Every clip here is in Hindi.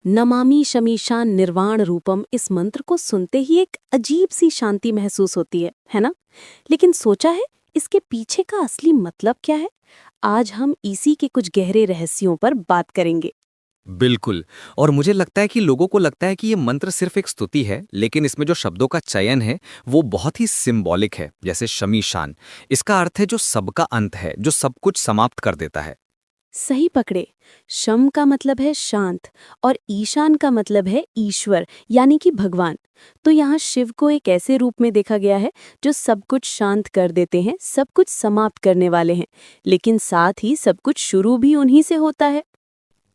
नमामि शमीशान निर्वाण रूपम इस मंत्र को सुनते ही एक अजीब सी शांति महसूस होती है ना। लेकिन सोचा है इसके पीछे का असली मतलब क्या है। आज हम इसी के कुछ गहरे रहस्यों पर बात करेंगे। बिल्कुल। और मुझे लगता है कि लोगों को लगता है कि ये मंत्र सिर्फ एक स्तुति है, लेकिन इसमें जो शब्दों का चयन है वो बहुत ही सिंबॉलिक है। जैसे शमीशान, इसका अर्थ है जो सबका अंत है, जो सब कुछ समाप्त कर देता है। सही पकड़े। शम का मतलब है शांत और ईशान का मतलब है ईश्वर यानी कि भगवान। तो यहाँ शिव को एक ऐसे रूप में देखा गया है जो सब कुछ शांत कर देते हैं, सब कुछ समाप्त करने वाले हैं, लेकिन साथ ही सब कुछ शुरू भी उन्हीं से होता है।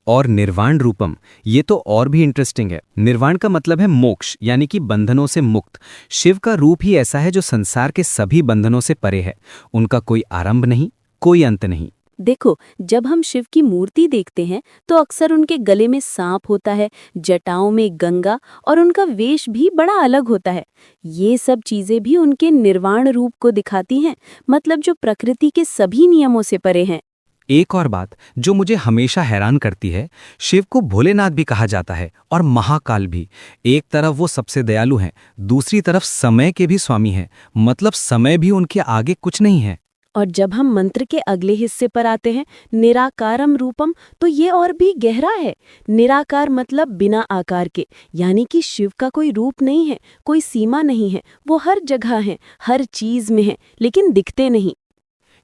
और निर्वाण रूपम, ये तो और भी इंटरेस्टिंग है। निर्वाण का मतलब है मोक्ष यानी कि बंधनों से मुक्त। शिव का रूप ही ऐसा है जो संसार के सभी बंधनों से परे है। उनका कोई आरंभ नहीं, कोई अंत नहीं। देखो, जब हम शिव की मूर्ति देखते हैं तो अक्सर उनके गले में सांप होता है, जटाओं में गंगा, और उनका वेश भी बड़ा अलग होता है। ये सब चीजें भी उनके निर्वाण रूप को दिखाती हैं, मतलब जो प्रकृति के सभी नियमों से परे हैं। एक और बात जो मुझे हमेशा हैरान करती है, शिव को भोलेनाथ भी कहा जाता है और महाकाल भी। एक तरफ वो सबसे दयालु हैं, दूसरी तरफ समय के भी स्वामी हैं। मतलब समय भी उनके आगे कुछ नहीं है। और जब हम मंत्र के अगले हिस्से पर आते हैं, निराकारम रूपम, तो ये और भी गहरा है। निराकार मतलब बिना आकार के, यानी कि शिव का कोई रूप नहीं है, कोई सीमा नहीं है। वो हर जगह है, हर चीज में है, लेकिन दिखते नहीं।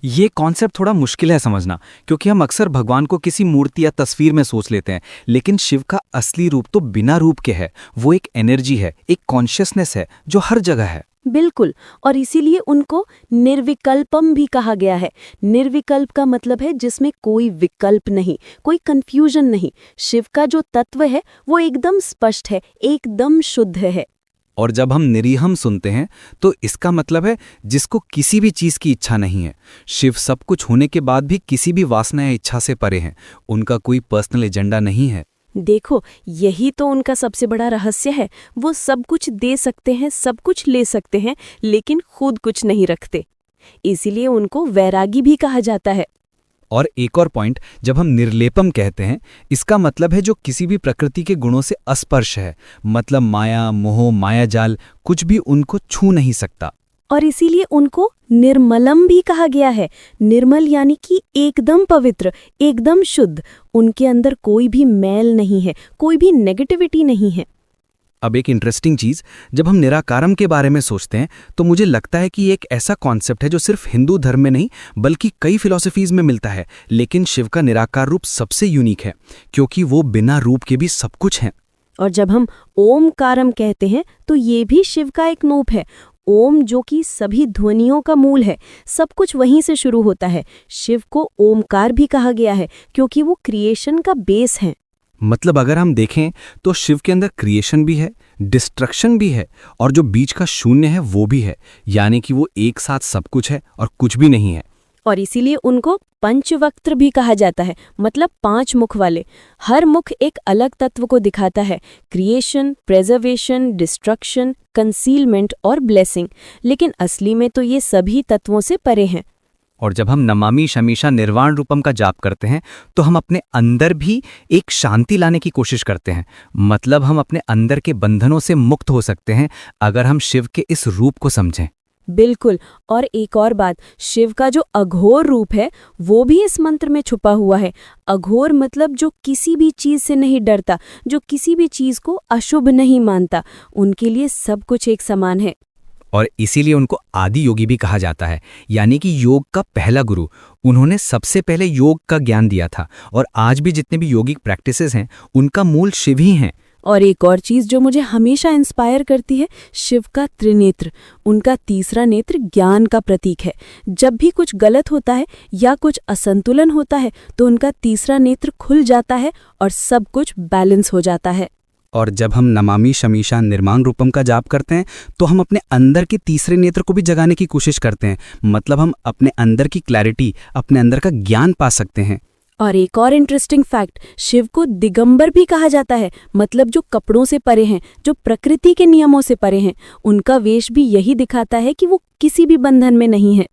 ये कॉन्सेप्ट थोड़ा मुश्किल है समझना, क्योंकि हम अक्सर भगवान को किसी मूर्ति या तस्वीर में सोच लेते हैं, लेकिन शिव का असली रूप तो बिना रूप के है। वो एक एनर्जी है, एक कॉन्शियसनेस है जो हर जगह है। बिल्कुल, और इसीलिए उनको निर्विकल्पम भी कहा गया है। निर्विकल्प का मतलब है जिसमें कोई विकल्प नहीं, कोई कंफ्यूजन नहीं। शिव का जो तत्व है वो एकदम स्पष्ट है, एकदम शुद्ध है। और जब हम निरीहम सुनते हैं तो इसका मतलब है जिसको किसी भी चीज की इच्छा नहीं है। शिव सब कुछ होने के बाद भी किसी भी वासना या इच्छा से परे हैं। उनका कोई पर्सनल एजेंडा नहीं है। देखो, यही तो उनका सबसे बड़ा रहस्य है। वो सब कुछ दे सकते हैं, सब कुछ ले सकते हैं, लेकिन खुद कुछ नहीं रखते। इसीलिए उनको वैरागी भी कहा जाता है। और एक और पॉइंट, जब हम निर्लेपम कहते हैं, इसका मतलब है जो किसी भी प्रकृति के गुणों से अस्पर्श है। मतलब माया, मोह, मायाजाल कुछ भी उनको छू नहीं सकता। और इसीलिए उनको निर्मलम भी कहा गया है। निर्मल यानी कि एकदम पवित्र, एकदम शुद्ध। उनके अंदर कोई भी मैल नहीं है, कोई भी नेगेटिविटी नहीं है। अब एक इंटरेस्टिंग चीज, जब हम निराकारम के बारे में सोचते हैं तो मुझे लगता है कि ये एक ऐसा कॉन्सेप्ट है जो सिर्फ हिंदू धर्म में नहीं बल्कि कई फिलॉसफीज में मिलता है। लेकिन शिव का निराकार रूप सबसे यूनिक है, क्योंकि वो बिना रूप के भी सब कुछ हैं। और जब हम ओमकारम कहते हैं तो ये भी शिव का एक रूप है। ओम जो कि सभी ध्वनियों का मूल है, सब कुछ वहीं से शुरू होता है। शिव को ओमकार भी कहा गया है क्योंकि वो क्रिएशन का बेस है। मतलब अगर हम देखें तो शिव के अंदर क्रिएशन भी है, डिस्ट्रक्शन भी है, और जो बीच का शून्य है वो भी है। यानी कि वो एक साथ सब कुछ है और कुछ भी नहीं है। और इसीलिए उनको पंचवक्त्र भी कहा जाता है, मतलब 5 मुख वाले। हर मुख एक अलग तत्व को दिखाता है। क्रिएशन, प्रेजर्वेशन, डिस्ट्रक्शन, कंसीलमेंट और ब्लेसिंग। लेकिन असली में तो ये सभी तत्वों से परे हैं। और जब हम नमामि शमीशा निर्वाण रूपम का जाप करते हैं तो हम अपने अंदर भी एक शांति लाने की कोशिश करते हैं। मतलब हम अपने अंदर के बंधनों से मुक्त हो सकते हैं अगर हम शिव के इस रूप को समझें। बिल्कुल। और एक और बात, शिव का जो अघोर रूप है वो भी इस मंत्र में छुपा हुआ है। अघोर मतलब जो किसी भी चीज से नहीं डरता, जो किसी भी चीज को अशुभ नहीं मानता। उनके लिए सब कुछ एक समान है। और इसीलिए उनको आदि योगी भी कहा जाता है, यानी कि योग का पहला गुरु। उन्होंने सबसे पहले योग का ज्ञान दिया था। और आज भी जितने भी योगिक प्रैक्टिसेस हैं उनका मूल शिव ही हैं। और एक और चीज जो मुझे हमेशा इंस्पायर करती है, शिव का त्रिनेत्र। उनका तीसरा नेत्र ज्ञान का प्रतीक है। जब भी कुछ गलत होता है या कुछ असंतुलन होता है तो उनका तीसरा नेत्र खुल जाता है और सब कुछ बैलेंस हो जाता है। और जब हम नमामि शमीशा निर्वाण रूपम का जाप करते हैं तो हम अपने अंदर के तीसरे नेत्र को भी जगाने की कोशिश करते हैं। मतलब हम अपने अंदर की क्लैरिटी, अपने अंदर का ज्ञान पा सकते हैं। और एक और इंटरेस्टिंग फैक्ट, शिव को दिगंबर भी कहा जाता है। मतलब जो कपड़ों से परे हैं, जो प्रकृति के नियमों से परे हैं। उनका वेश भी यही दिखाता है कि वो किसी भी बंधन में नहीं है।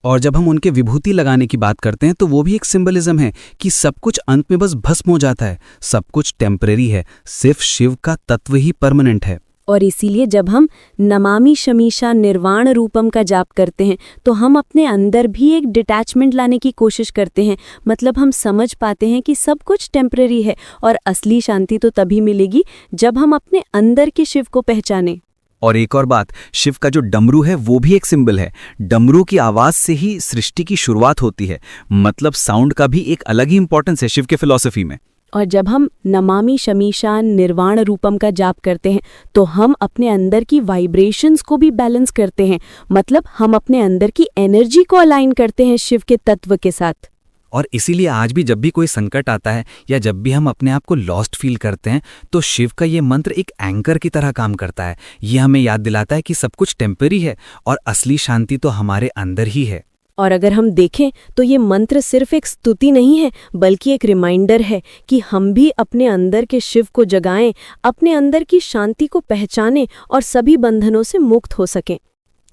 और जब हम उनके विभूति लगाने की बात करते हैं तो वो भी एक सिंबलिज्म है कि सब कुछ अंत में बस भस्म हो जाता है, सब कुछ टेम्परेरी है, सिर्फ शिव का तत्व ही परमानेंट है। और इसीलिए जब हम नमामि शमीशा निर्वाण रूपम का जाप करते हैं तो हम अपने अंदर भी एक डिटैचमेंट लाने की कोशिश करते हैं। मतलब हम समझ पाते हैं कि सब कुछ टेम्परेरी है और असली शांति तो तभी मिलेगी जब हम अपने अंदर के शिव को पहचानें। और एक और बात, शिव का जो डमरू है वो भी एक सिंबल है। डमरू की आवाज से ही सृष्टि की शुरुआत होती है, मतलब साउंड का भी एक अलग ही इंपॉर्टेंस है शिव के फिलॉसफी में। और जब हम नमामि शमीशान निर्वाण रूपम का जाप करते हैं तो हम अपने अंदर की वाइब्रेशंस को भी बैलेंस करते हैं। मतलब हम अपने अंदर की एनर्जी को अलाइन करते हैं शिव के तत्व के साथ। और इसीलिए आज भी जब भी कोई संकट आता है या जब भी हम अपने आप को लॉस्ट फील करते हैं तो शिव का ये मंत्र एक एंकर की तरह काम करता है। ये हमें याद दिलाता है कि सब कुछ टेम्परेरी है और असली शांति तो हमारे अंदर ही है। और अगर हम देखें तो ये मंत्र सिर्फ एक स्तुति नहीं है बल्कि एक रिमाइंडर है कि हम भी अपने अंदर के शिव को जगाएं, अपने अंदर की शांति को पहचानें और सभी बंधनों से मुक्त हो सकें।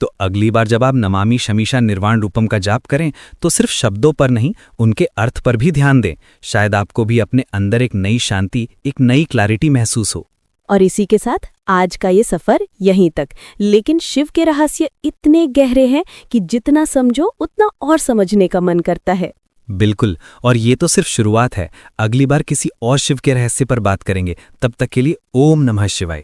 तो अगली बार जब आप नमामि शमीशा निर्वाण रूपम का जाप करें तो सिर्फ शब्दों पर नहीं, उनके अर्थ पर भी ध्यान दें। शायद आपको भी अपने अंदर एक नई शांति, एक नई क्लैरिटी महसूस हो। और इसी के साथ आज का ये सफर यहीं तक। लेकिन शिव के रहस्य इतने गहरे हैं कि जितना समझो उतना और समझने का मन करता है। बिल्कुल, और ये तो सिर्फ शुरुआत है। अगली बार किसी और शिव के रहस्य पर बात करेंगे। तब तक के लिए ओम नमः शिवाय।